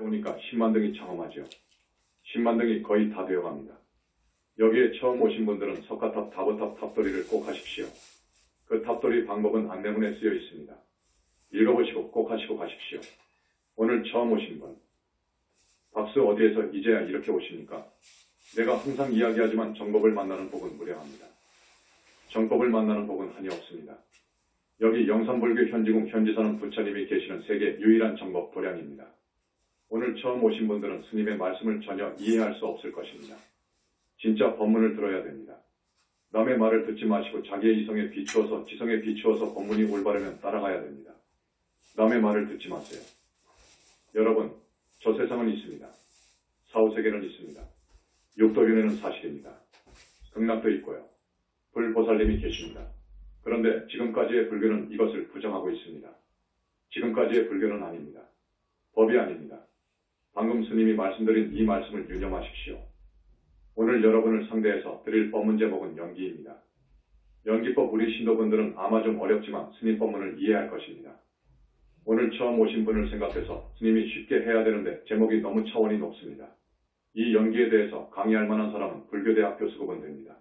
해보니까 10만 등이 장엄하죠. 10만 등이 거의 다 되어갑니다. 여기에 처음 오신 분들은 석가탑, 다보탑, 탑돌이를 꼭 하십시오. 그 탑돌이 방법은 안내문에 쓰여 있습니다. 읽어보시고 꼭 하시고 가십시오. 오늘 처음 오신 분, 박수 어디에서 이제야 이렇게 오십니까? 내가 항상 이야기하지만 정법을 만나는 복은 무량합니다. 정법을 만나는 복은 한이 없습니다. 여기 영산불교 현지궁 현지사는 부처님이 계시는 세계 유일한 정법 도량입니다. 오늘 처음 오신 분들은 스님의 말씀을 전혀 이해할 수 없을 것입니다. 진짜 법문을 들어야 됩니다. 남의 말을 듣지 마시고 자기의 이성에 비추어서 지성에 비추어서 법문이 올바르면 따라가야 됩니다. 남의 말을 듣지 마세요. 여러분, 저 세상은 있습니다. 사후세계는 있습니다. 육도윤회는 사실입니다. 극락도 있고요. 불보살님이 계십니다. 그런데 지금까지의 불교는 이것을 부정하고 있습니다. 지금까지의 불교는 아닙니다. 법이 아닙니다. 방금 스님이 말씀드린 이 말씀을 유념하십시오. 오늘 여러분을 상대해서 드릴 법문 제목은 연기입니다. 연기법 우리 신도분들은 아마 좀 어렵지만 스님 법문을 이해할 것입니다. 오늘 처음 오신 분을 생각해서 스님이 쉽게 해야 되는데 제목이 너무 차원이 높습니다. 이 연기에 대해서 강의할 만한 사람은 불교대학 교수급은 됩니다.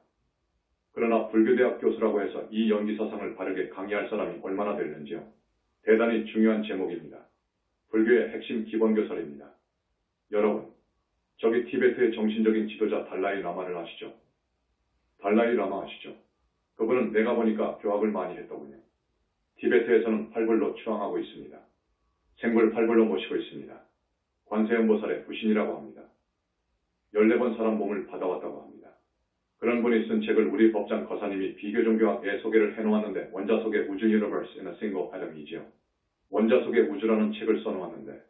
그러나 불교대학 교수라고 해서 이 연기 사상을 바르게 강의할 사람이 얼마나 되는지요? 대단히 중요한 제목입니다. 불교의 핵심 기본교설입니다. 여러분, 저기 티베트의 정신적인 지도자 달라이 라마를 아시죠? 달라이 라마 아시죠? 그분은 내가 보니까 교학을 많이 했더군요. 티베트에서는 팔불로 추앙하고 있습니다. 생불 팔불로 모시고 있습니다. 관세음보살의 부신이라고 합니다. 14번 사람 몸을 받아왔다고 합니다. 그런 분이 쓴 책을 우리 법장 거사님이 비교종교학의 소개를 해놓았는데 원자 속의 우주 유니버스 in a single atom이지요. 원자 속의 우주라는 책을 써놓았는데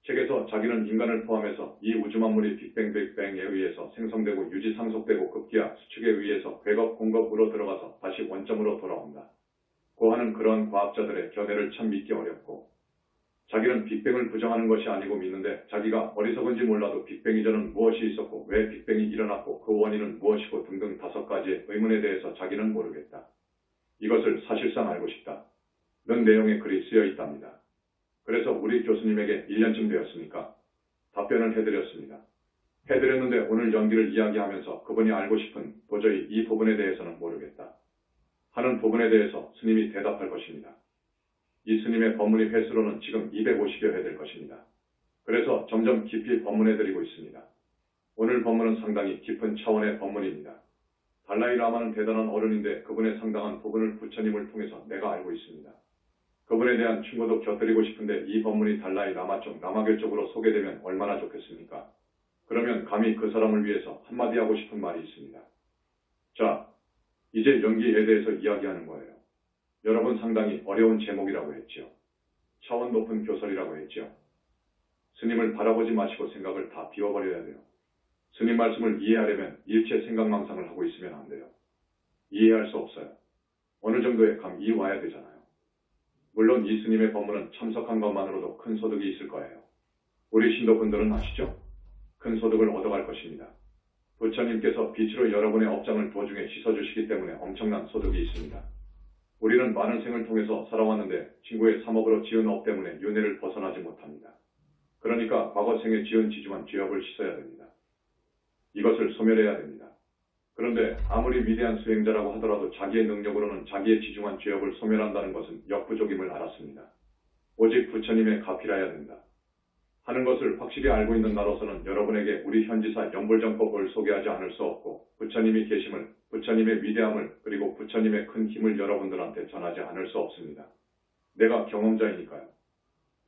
책에서 자기는 인간을 포함해서 이 우주 만물이 빅뱅에 의해서 생성되고 유지 상속되고 급기야 수축에 의해서 괴겁 공겁으로 들어가서 다시 원점으로 돌아온다. 고 하는 그런 과학자들의 견해를 참 믿기 어렵고 자기는 빅뱅을 부정하는 것이 아니고 믿는데 자기가 어리석은지 몰라도 빅뱅 이전은 무엇이 있었고 왜 빅뱅이 일어났고 그 원인은 무엇이고 등등 5가지의 의문에 대해서 자기는 모르겠다. 이것을 사실상 알고 싶다. 는 내용의 글이 쓰여 있답니다. 그래서 우리 교수님에게 1년쯤 되었으니까 답변을 해드렸습니다. 해드렸는데 오늘 연기를 이야기하면서 그분이 알고 싶은 도저히 이 부분에 대해서는 모르겠다 하는 부분에 대해서 스님이 대답할 것입니다. 이 스님의 법문이 횟수로는 지금 250여 회 될 것입니다. 그래서 점점 깊이 법문해드리고 있습니다. 오늘 법문은 상당히 깊은 차원의 법문입니다. 달라이 라마는 대단한 어른인데 그분의 상당한 부분을 부처님을 통해서 내가 알고 있습니다. 그분에 대한 충고도 곁들이고 싶은데 이 법문이 달라이 라마 쪽, 라마교 쪽으로 소개되면 얼마나 좋겠습니까? 그러면 감히 그 사람을 위해서 한마디 하고 싶은 말이 있습니다. 자, 이제 연기에 대해서 이야기하는 거예요. 여러분 상당히 어려운 제목이라고 했죠. 차원 높은 교설이라고 했죠. 스님을 바라보지 마시고 생각을 다 비워버려야 돼요. 스님 말씀을 이해하려면 일체 생각망상을 하고 있으면 안 돼요. 이해할 수 없어요. 어느 정도의 감이 와야 되잖아요. 물론 이 스님의 법문은 참석한 것만으로도 큰 소득이 있을 거예요. 우리 신도분들은 아시죠? 큰 소득을 얻어갈 것입니다. 부처님께서 빛으로 여러분의 업장을 도중에 씻어주시기 때문에 엄청난 소득이 있습니다. 우리는 많은 생을 통해서 살아왔는데 친구의 3억으로 지은 업 때문에 윤회를 벗어나지 못합니다. 그러니까 과거 생에 지은 지중한 죄업을 씻어야 됩니다. 이것을 소멸해야 됩니다. 그런데 아무리 위대한 수행자라고 하더라도 자기의 능력으로는 자기의 지중한 죄업을 소멸한다는 것은 역부족임을 알았습니다. 오직 부처님의 가피라야 된다 하는 것을 확실히 알고 있는 나로서는 여러분에게 우리 현지사 연불정법을 소개하지 않을 수 없고 부처님이 계심을, 부처님의 위대함을 그리고 부처님의 큰 힘을 여러분들한테 전하지 않을 수 없습니다. 내가 경험자이니까요.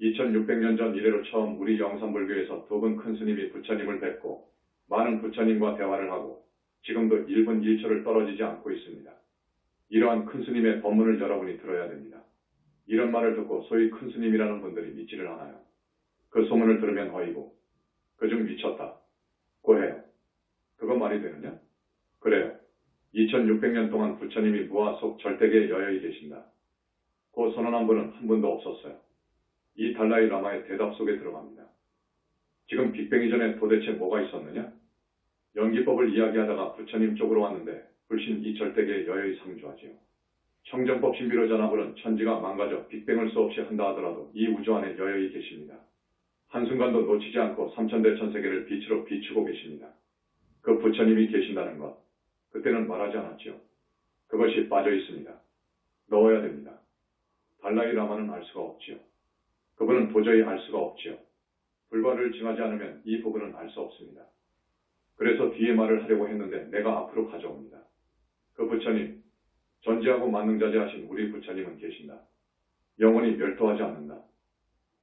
2600년 전 이래로 처음 우리 영산불교에서 두 분 큰 스님이 부처님을 뵙고 많은 부처님과 대화를 하고 지금도 1분 1초를 떨어지지 않고 있습니다. 이러한 큰 스님의 법문을 여러분이 들어야 됩니다. 이런 말을 듣고 소위 큰 스님이라는 분들이 믿지를 않아요. 그 소문을 들으면 어이고 그중 미쳤다 고 해요. 그거 말이 되느냐? 그래요. 2600년 동안 부처님이 무아 속 절대계에 여여히 계신다. 고 선언한 분은 한 분도 없었어요. 이 달라이 라마의 대답 속에 들어갑니다. 지금 빅뱅 이전에 도대체 뭐가 있었느냐? 연기법을 이야기하다가 부처님 쪽으로 왔는데 불신 이 절대계에 여여히 상주하지요. 청정법 신비로 전하고는 천지가 망가져 빅뱅을 수없이 한다 하더라도 이 우주 안에 여여히 계십니다. 한순간도 놓치지 않고 삼천대천세계를 빛으로 비추고 계십니다. 그 부처님이 계신다는 것, 그때는 말하지 않았지요. 그것이 빠져 있습니다. 넣어야 됩니다. 달라이 라마는 알 수가 없지요. 그분은 도저히 알 수가 없지요. 불과를 증하지 않으면 이 부분은 알 수 없습니다. 그래서 뒤에 말을 하려고 했는데 내가 앞으로 가져옵니다. 그 부처님, 전지하고 만능자재하신 우리 부처님은 계신다. 영원히 멸도하지 않는다.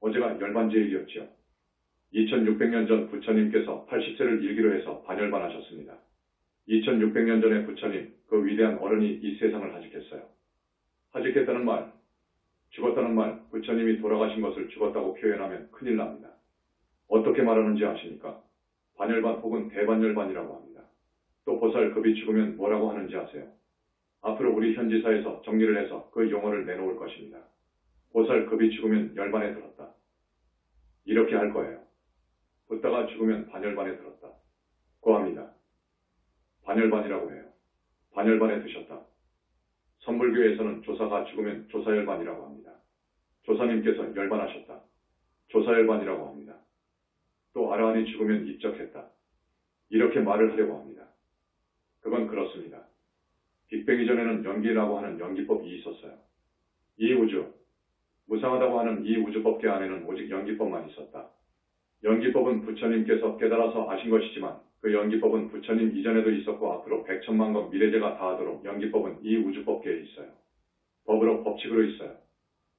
어제가 열반제일이었지요. 2600년 전 부처님께서 80세를 일기로 해서 반열반하셨습니다. 2600년 전에 부처님, 그 위대한 어른이 이 세상을 하직했어요. 하직했다는 말, 죽었다는 말, 부처님이 돌아가신 것을 죽었다고 표현하면 큰일 납니다. 어떻게 말하는지 아십니까? 반열반 혹은 대반열반이라고 합니다. 또 보살급이 죽으면 뭐라고 하는지 아세요? 앞으로 우리 현지사에서 정리를 해서 그 용어를 내놓을 것입니다. 보살급이 죽으면 열반에 들었다. 이렇게 할 거예요. 붓다가 죽으면 반열반에 들었다. 고 합니다. 반열반이라고 해요. 반열반에 드셨다. 선불교에서는 조사가 죽으면 조사열반이라고 합니다. 조사님께서 열반하셨다. 조사열반이라고 합니다. 또 아라한이 죽으면 입적했다. 이렇게 말을 하려고 합니다. 그건 그렇습니다. 빅뱅 이전에는 연기라고 하는 연기법이 있었어요. 이 우주, 무상하다고 하는 이 우주법계 안에는 오직 연기법만 있었다. 연기법은 부처님께서 깨달아서 아신 것이지만 그 연기법은 부처님 이전에도 있었고 앞으로 백천만건 미래제가 다하도록 연기법은 이 우주법계에 있어요. 법으로 법칙으로 있어요.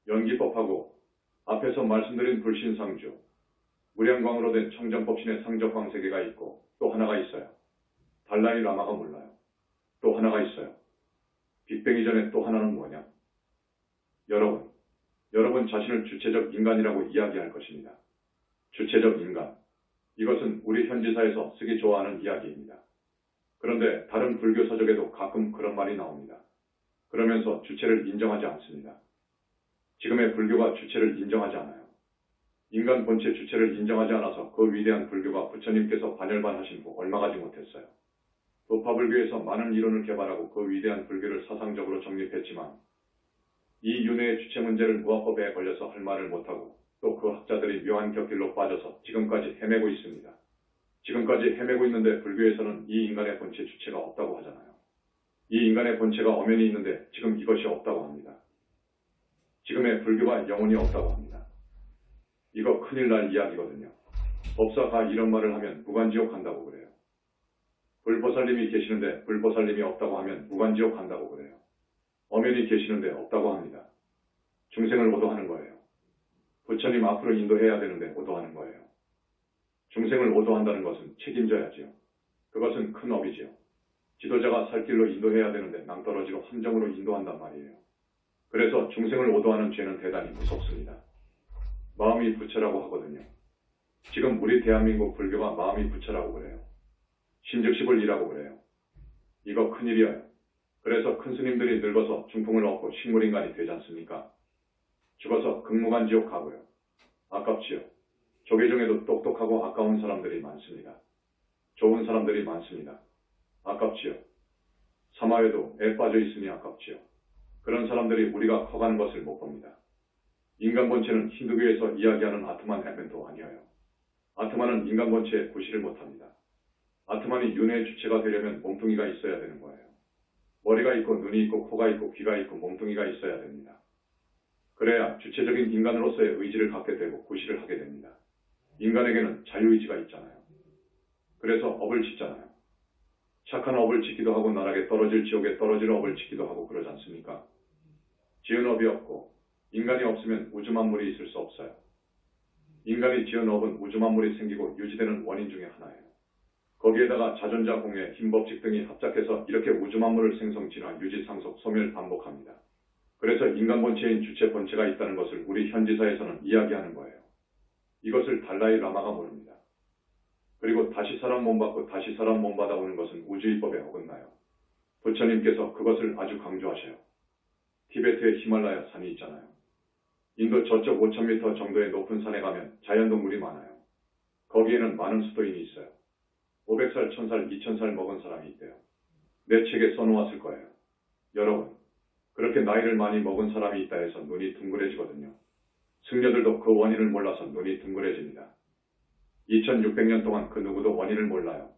연기법하고 앞에서 말씀드린 불신상주, 무량광으로 된 청정법신의 상적광세계가 있고 또 하나가 있어요. 달라이 라마가 몰라요. 또 하나가 있어요. 빅뱅 이전에 또 하나는 뭐냐? 여러분 자신을 주체적 인간이라고 이야기할 것입니다. 주체적 인간. 이것은 우리 현지사에서 쓰기 좋아하는 이야기입니다. 그런데 다른 불교 서적에도 가끔 그런 말이 나옵니다. 그러면서 주체를 인정하지 않습니다. 지금의 불교가 주체를 인정하지 않아요. 인간 본체 주체를 인정하지 않아서 그 위대한 불교가 부처님께서 반열반하신 후 얼마 가지 못했어요. 도파불교에서 많은 이론을 개발하고 그 위대한 불교를 사상적으로 정립했지만 이 윤회의 주체 문제를 무아법에 걸려서 할 말을 못하고 또 그 학자들이 묘한 곁길로 빠져서 지금까지 헤매고 있습니다. 지금까지 헤매고 있는데 불교에서는 이 인간의 본체 주체가 없다고 하잖아요. 이 인간의 본체가 엄연히 있는데 지금 이것이 없다고 합니다. 지금의 불교가 영혼이 없다고 합니다. 이거 큰일 날 이야기거든요. 법사가 이런 말을 하면 무간지옥 간다고 그래요. 불보살님이 계시는데 불보살님이 없다고 하면 무간지옥 간다고 그래요. 엄연히 계시는데 없다고 합니다. 중생을 오도하는 거예요. 부처님 앞으로 인도해야 되는데 오도하는 거예요. 중생을 오도한다는 것은 책임져야지요. 그것은 큰 업이지요. 지도자가 살 길로 인도해야 되는데 낭떠러지로 함정으로 인도한단 말이에요. 그래서 중생을 오도하는 죄는 대단히 무섭습니다. 마음이 부처라고 하거든요. 지금 우리 대한민국 불교가 마음이 부처라고 그래요. 심즉시불이라고 그래요. 이거 큰일이에요. 그래서 큰 스님들이 늙어서 중풍을 얻고 식물인간이 되지 않습니까? 죽어서 극무간지옥 가고요. 아깝지요. 조계 중에도 똑똑하고 아까운 사람들이 많습니다. 좋은 사람들이 많습니다. 아깝지요. 사마에도 애 빠져 있으니 아깝지요. 그런 사람들이 우리가 커가는 것을 못 봅니다. 인간 본체는 힌두교에서 이야기하는 아트만 에멘도 아니에요. 아트만은 인간 본체에 구실을 못합니다. 아트만이 윤회의 주체가 되려면 몸뚱이가 있어야 되는 거예요. 머리가 있고 눈이 있고 코가 있고 귀가 있고 몸뚱이가 있어야 됩니다. 그래야 주체적인 인간으로서의 의지를 갖게 되고 구실을 하게 됩니다. 인간에게는 자유의지가 있잖아요. 그래서 업을 짓잖아요. 착한 업을 짓기도 하고 나락에 떨어질 지옥에 떨어질 업을 짓기도 하고 그러지 않습니까? 지은 업이 없고 인간이 없으면 우주 만물이 있을 수 없어요. 인간이 지은 업은 우주 만물이 생기고 유지되는 원인 중에 하나예요. 거기에다가 자존자 공예, 힘법칙 등이 합작해서 이렇게 우주 만물을 생성, 진화, 유지, 상속, 소멸 반복합니다. 그래서 인간 본체인 주체 본체가 있다는 것을 우리 현지사에서는 이야기하는 거예요. 이것을 달라이 라마가 모릅니다. 그리고 다시 사람 몸 받고 다시 사람 몸 받아오는 것은 우주의법에 어긋나요. 부처님께서 그것을 아주 강조하셔요. 티베트의 히말라야 산이 있잖아요. 인도 저쪽 5000m 정도의 높은 산에 가면 자연동물이 많아요. 거기에는 많은 수도인이 있어요. 500살, 1000살, 2000살 먹은 사람이 있대요. 내 책에 써놓았을 거예요. 여러분, 그렇게 나이를 많이 먹은 사람이 있다 해서 눈이 둥그레지거든요. 승려들도 그 원인을 몰라서 눈이 둥그레집니다. 2600년 동안 그 누구도 원인을 몰라요.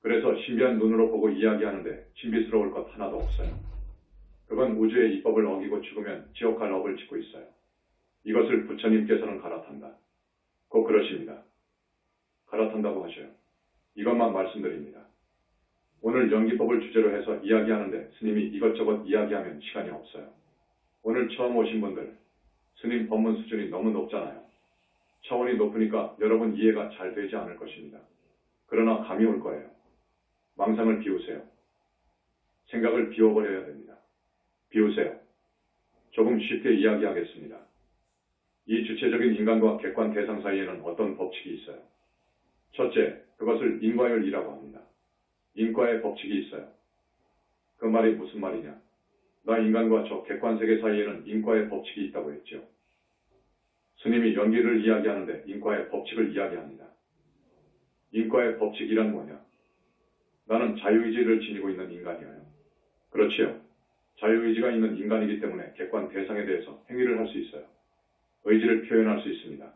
그래서 신비한 눈으로 보고 이야기하는데 신비스러울 것 하나도 없어요. 그건 우주의 이법을 어기고 죽으면 지옥 갈 업을 짓고 있어요. 이것을 부처님께서는 갈아탄다. 꼭 그러십니다. 갈아탄다고 하셔요. 이것만 말씀드립니다. 오늘 연기법을 주제로 해서 이야기하는데 스님이 이것저것 이야기하면 시간이 없어요. 오늘 처음 오신 분들, 스님 법문 수준이 너무 높잖아요. 차원이 높으니까 여러분 이해가 잘 되지 않을 것입니다. 그러나 감이 올 거예요. 망상을 비우세요. 생각을 비워버려야 됩니다. 비우세요. 조금 쉽게 이야기하겠습니다. 이 주체적인 인간과 객관 대상 사이에는 어떤 법칙이 있어요. 첫째, 그것을 인과율이라고 합니다. 인과의 법칙이 있어요. 그 말이 무슨 말이냐? 나 인간과 저 객관 세계 사이에는 인과의 법칙이 있다고 했죠. 스님이 연기를 이야기하는데 인과의 법칙을 이야기합니다. 인과의 법칙이란 뭐냐? 나는 자유의지를 지니고 있는 인간이에요. 그렇지요. 자유의지가 있는 인간이기 때문에 객관 대상에 대해서 행위를 할 수 있어요. 의지를 표현할 수 있습니다.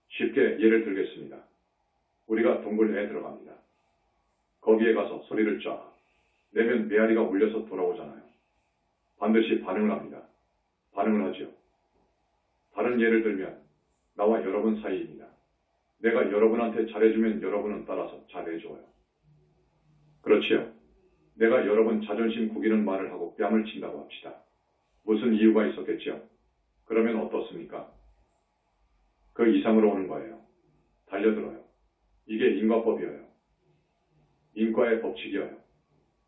쉽게 예를 들겠습니다. 우리가 동굴에 들어갑니다. 거기에 가서 소리를 쫙 내면 메아리가 울려서 돌아오잖아요. 반드시 반응을 합니다. 반응을 하죠. 다른 예를 들면 나와 여러분 사이입니다. 내가 여러분한테 잘해주면 여러분은 따라서 잘해줘요. 그렇지요. 내가 여러분 자존심 구기는 말을 하고 뺨을 친다고 합시다. 무슨 이유가 있었겠죠? 그러면 어떻습니까? 그 이상으로 오는 거예요. 달려들어요. 이게 인과법이에요. 인과의 법칙이에요.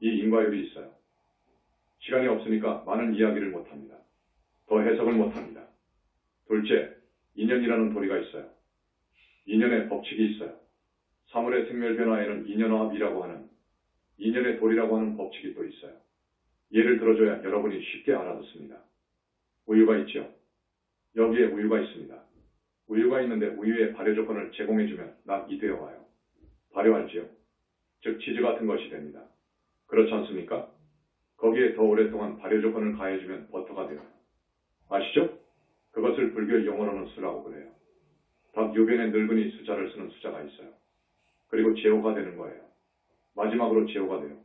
이 인과율이 있어요. 시간이 없으니까 많은 이야기를 못합니다. 더 해석을 못합니다. 둘째, 인연이라는 도리가 있어요. 인연의 법칙이 있어요. 사물의 생멸변화에는 인연화합이라고 하는 인연의 도리라고 하는 법칙이 또 있어요. 예를 들어줘야 여러분이 쉽게 알아듣습니다. 우유가 있죠. 여기에 우유가 있습니다. 우유가 있는데 우유의 발효 조건을 제공해주면 낙이 되어와요. 발효할지요. 즉 치즈 같은 것이 됩니다. 그렇지 않습니까? 거기에 더 오랫동안 발효 조건을 가해주면 버터가 되어요. 아시죠? 그것을 불교 용어로는 수라고 그래요. 닭 요변에 늙은이 수자를 쓰는 수자가 있어요. 그리고 제호가 되는 거예요. 마지막으로 제호가 돼요.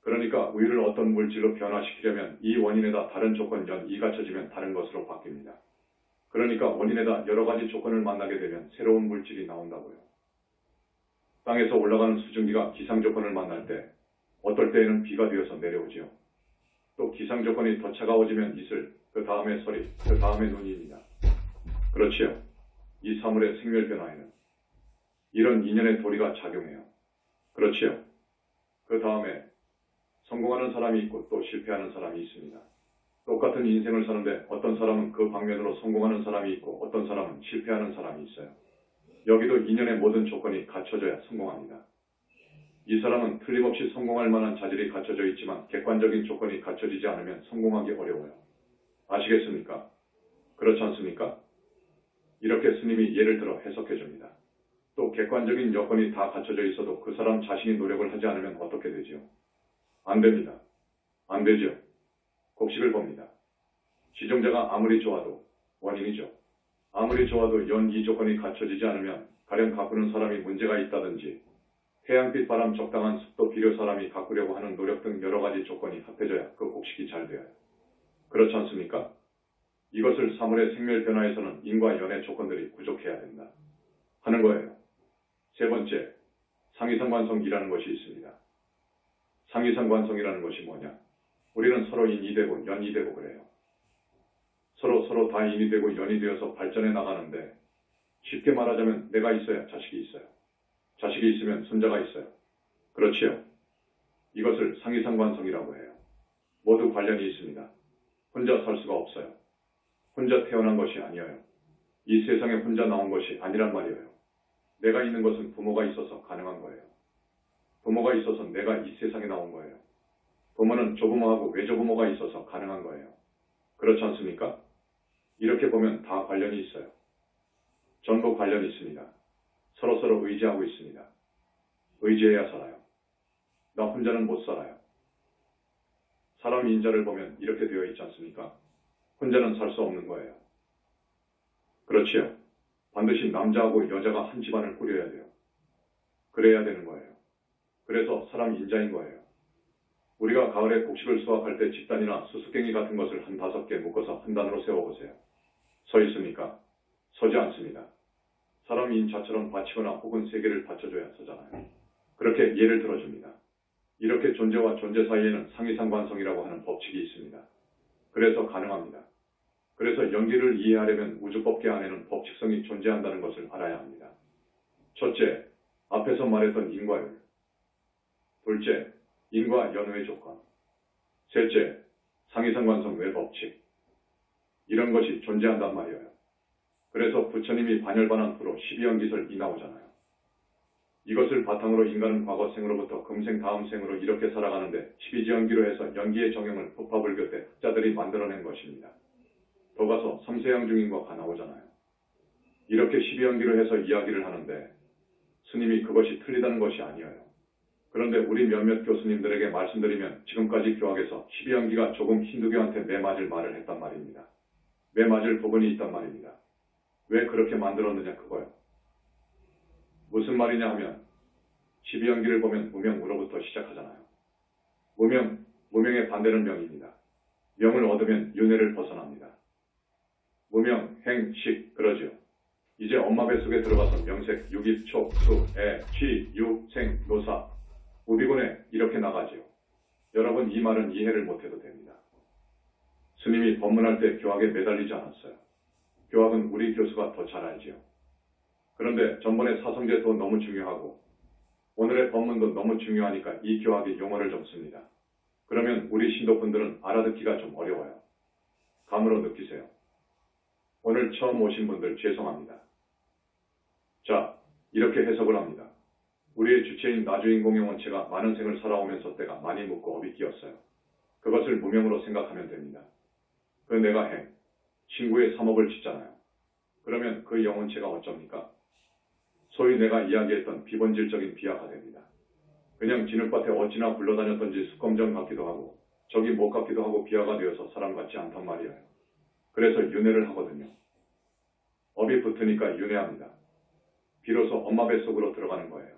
그러니까 우유를 어떤 물질로 변화시키려면 이 원인에다 다른 조건 연이 갖춰지면 다른 것으로 바뀝니다. 그러니까 원인에다 여러 가지 조건을 만나게 되면 새로운 물질이 나온다고요. 땅에서 올라가는 수증기가 기상 조건을 만날 때 어떨 때에는 비가 되어서 내려오지요. 또 기상 조건이 더 차가워지면 이슬, 그 다음에 서리, 그 다음에 눈입니다. 그렇지요. 이 사물의 생멸 변화에는 이런 인연의 도리가 작용해요. 그렇지요. 그 다음에 성공하는 사람이 있고 또 실패하는 사람이 있습니다. 똑같은 인생을 사는데 어떤 사람은 그 방면으로 성공하는 사람이 있고 어떤 사람은 실패하는 사람이 있어요. 여기도 인연의 모든 조건이 갖춰져야 성공합니다. 이 사람은 틀림없이 성공할 만한 자질이 갖춰져 있지만 객관적인 조건이 갖춰지지 않으면 성공하기 어려워요. 아시겠습니까? 그렇지 않습니까? 이렇게 스님이 예를 들어 해석해 줍니다. 또 객관적인 여건이 다 갖춰져 있어도 그 사람 자신이 노력을 하지 않으면 어떻게 되지요? 안 됩니다. 안 되죠. 곡식을 봅니다. 지정자가 아무리 좋아도 원인이죠. 아무리 좋아도 연이 조건이 갖춰지지 않으면 가령 가꾸는 사람이 문제가 있다든지 태양빛 바람 적당한 습도 비료 사람이 가꾸려고 하는 노력 등 여러 가지 조건이 합해져야 그 곡식이 잘 돼요. 그렇지 않습니까? 이것을 사물의 생멸 변화에서는 인과 연의 조건들이 부족해야 된다 하는 거예요. 세 번째, 상이상관성이라는 것이 있습니다. 상이상관성이라는 것이 뭐냐? 우리는 서로 인이 되고 연이 되고 그래요. 서로 다 인이 되고 연이 되어서 발전해 나가는데 쉽게 말하자면 내가 있어야 자식이 있어요. 자식이 있으면 손자가 있어요. 그렇지요? 이것을 상이상관성이라고 해요. 모두 관련이 있습니다. 혼자 살 수가 없어요. 혼자 태어난 것이 아니에요. 이 세상에 혼자 나온 것이 아니란 말이에요. 내가 있는 것은 부모가 있어서 가능한 거예요. 부모가 있어서 내가 이 세상에 나온 거예요. 부모는 조부모하고 외조부모가 있어서 가능한 거예요. 그렇지 않습니까? 이렇게 보면 다 관련이 있어요. 전부 관련이 있습니다. 서로 의지하고 있습니다. 의지해야 살아요. 나 혼자는 못 살아요. 사람 인자를 보면 이렇게 되어 있지 않습니까? 혼자는 살 수 없는 거예요. 그렇지요. 반드시 남자하고 여자가 한 집안을 꾸려야 돼요. 그래야 되는 거예요. 그래서 사람 인자인 거예요. 우리가 가을에 곡식을 수확할 때 집단이나 수수께끼 같은 것을 한 5개 묶어서 한 단으로 세워보세요. 서 있습니까? 서지 않습니다. 사람 인자처럼 받치거나 혹은 세계를 받쳐줘야 서잖아요. 그렇게 예를 들어줍니다. 이렇게 존재와 존재 사이에는 상이상관성이라고 하는 법칙이 있습니다. 그래서 가능합니다. 그래서 연기를 이해하려면 우주법계 안에는 법칙성이 존재한다는 것을 알아야 합니다. 첫째, 앞에서 말했던 인과율. 둘째, 인과 연후의 조건. 셋째, 상이상관성 외법칙. 이런 것이 존재한단 말이에요. 그래서 부처님이 반열반한 후로 12연기설이 나오잖아요. 이것을 바탕으로 인간은 과거 생으로부터 금생 다음 생으로 이렇게 살아가는데 12지연기로 해서 연기의 정형을 법화불교 때 학자들이 만들어낸 것입니다. 더 가서 삼세양중인과가 나오잖아요. 이렇게 12연기로 해서 이야기를 하는데 스님이 그것이 틀리다는 것이 아니에요. 그런데 우리 몇몇 교수님들에게 말씀드리면 지금까지 교학에서 12연기가 조금 힌두교한테 매맞을 말을 했단 말입니다. 매맞을 부분이 있단 말입니다. 왜 그렇게 만들었느냐 그거요. 무슨 말이냐 하면 12연기를 보면 무명으로부터 시작하잖아요. 무명의 반대는 명입니다. 명을 얻으면 윤회를 벗어납니다. 무명, 행, 식 그러죠. 이제 엄마 뱃속에 들어가서 명색, 육입, 촉, 수, 애, 취, 유, 생, 노사, 우비군에 이렇게 나가지요. 여러분 이 말은 이해를 못해도 됩니다. 스님이 법문할 때 교학에 매달리지 않았어요. 교학은 우리 교수가 더 잘 알지요. 그런데 전번에 사성제도 너무 중요하고 오늘의 법문도 너무 중요하니까 이 교학의 용어를 좀 씁니다. 그러면 우리 신도분들은 알아듣기가 좀 어려워요. 감으로 느끼세요. 오늘 처음 오신 분들 죄송합니다. 자, 이렇게 해석을 합니다. 우리의 주체인 나주인공의 원체가 많은 생을 살아오면서 때가 많이 묻고 업이 끼었어요. 그것을 무명으로 생각하면 됩니다. 그 내가 행, 친구의 삼업을 짓잖아요. 그러면 그 영혼체가 어쩝니까? 소위 내가 이야기했던 비본질적인 비하가 됩니다. 그냥 진흙밭에 어찌나 굴러다녔던지 수검정 같기도 하고 적이 못 같기도 하고 비하가 되어서 사람 같지 않단 말이에요. 그래서 윤회를 하거든요. 업이 붙으니까 윤회합니다. 비로소 엄마 뱃속으로 들어가는 거예요.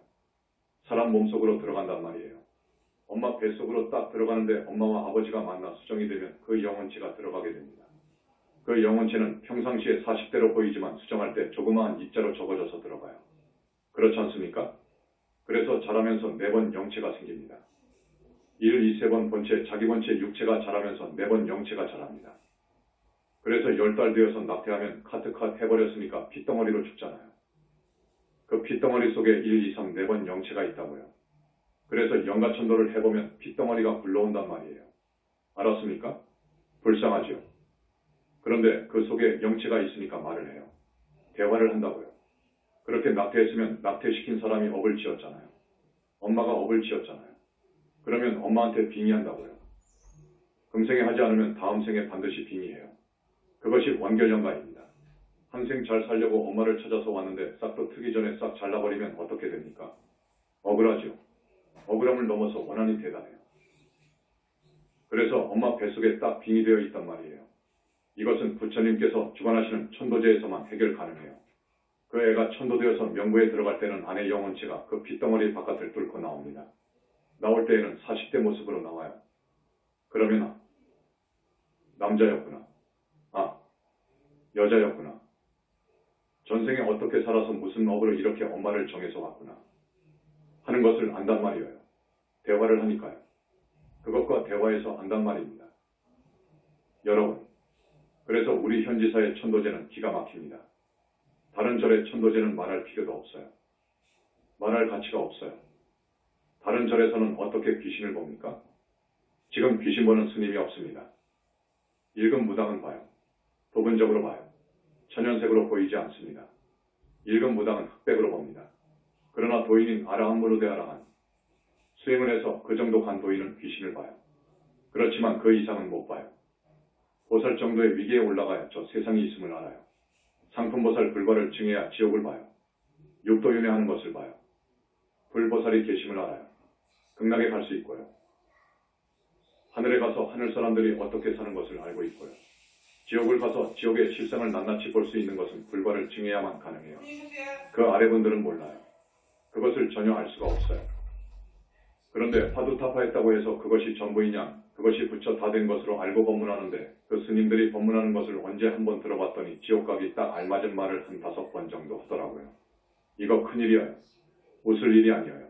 사람 몸속으로 들어간단 말이에요. 엄마 뱃속으로 딱 들어가는데 엄마와 아버지가 만나 수정이 되면 그 영혼체가 들어가게 됩니다. 그 영혼체는 평상시에 40대로 보이지만 수정할 때 조그마한 입자로 적어져서 들어가요. 그렇지 않습니까? 그래서 자라면서 4번 영체가 생깁니다. 1, 2, 3번 본체, 자기 본체, 육체가 자라면서 4번 영체가 자랍니다. 그래서 10달 되어서 낙태하면 카트컷 해버렸으니까 핏덩어리로 죽잖아요. 그 핏덩어리 속에 1, 2, 3, 4번 영체가 있다고요. 그래서 영가천도를 해보면 핏덩어리가 굴러온단 말이에요. 알았습니까? 불쌍하죠. 그런데 그 속에 영체가 있으니까 말을 해요. 대화를 한다고요. 그렇게 낙태했으면 낙태시킨 사람이 업을 지었잖아요. 엄마가 업을 지었잖아요. 그러면 엄마한테 빙의한다고요. 금생에 하지 않으면 다음 생에 반드시 빙의해요. 그것이 완결연가입니다. 한 생 잘 살려고 엄마를 찾아서 왔는데 싹도 트기 전에 싹 잘라버리면 어떻게 됩니까? 억울하죠. 억울함을 넘어서 원한이 대단해요. 그래서 엄마 뱃속에 딱 빙의되어 있단 말이에요. 이것은 부처님께서 주관하시는 천도제에서만 해결 가능해요. 그 애가 천도되어서 명부에 들어갈 때는 안의 영혼체가 그 핏덩어리 바깥을 뚫고 나옵니다. 나올 때에는 40대 모습으로 나와요. 그러면 남자였구나. 여자였구나. 전생에 어떻게 살아서 무슨 업으로 이렇게 엄마를 정해서 왔구나. 하는 것을 안단 말이에요. 대화를 하니까요. 그것과 대화해서 안단 말입니다. 여러분, 그래서 우리 현지사의 천도제는 기가 막힙니다. 다른 절의 천도제는 말할 필요도 없어요. 말할 가치가 없어요. 다른 절에서는 어떻게 귀신을 봅니까? 지금 귀신 보는 스님이 없습니다. 일금 무당은 봐요. 부분적으로 봐요. 천연색으로 보이지 않습니다. 일금 무당은 흑백으로 봅니다. 그러나 도인인 아라한무르대 아라한, 수행을 해서 그 정도 간 도인은 귀신을 봐요. 그렇지만 그 이상은 못 봐요. 보살 정도의 위기에 올라가야 저 세상이 있음을 알아요. 상품보살 불과를 증해야 지옥을 봐요. 육도윤회하는 것을 봐요. 불보살이 계심을 알아요. 극락에 갈 수 있고요. 하늘에 가서 하늘 사람들이 어떻게 사는 것을 알고 있고요. 지옥을 가서 지옥의 실상을 낱낱이 볼 수 있는 것은 불과를 증해야만 가능해요. 그 아래분들은 몰라요. 그것을 전혀 알 수가 없어요. 그런데 화두타파했다고 해서 그것이 전부이냐, 그것이 부처 다 된 것으로 알고 법문하는데 그 스님들이 법문하는 것을 언제 한번 들어봤더니 지옥 가기 딱 알맞은 말을 한 5번 정도 하더라고요. 이거 큰일이에요. 웃을 일이 아니에요.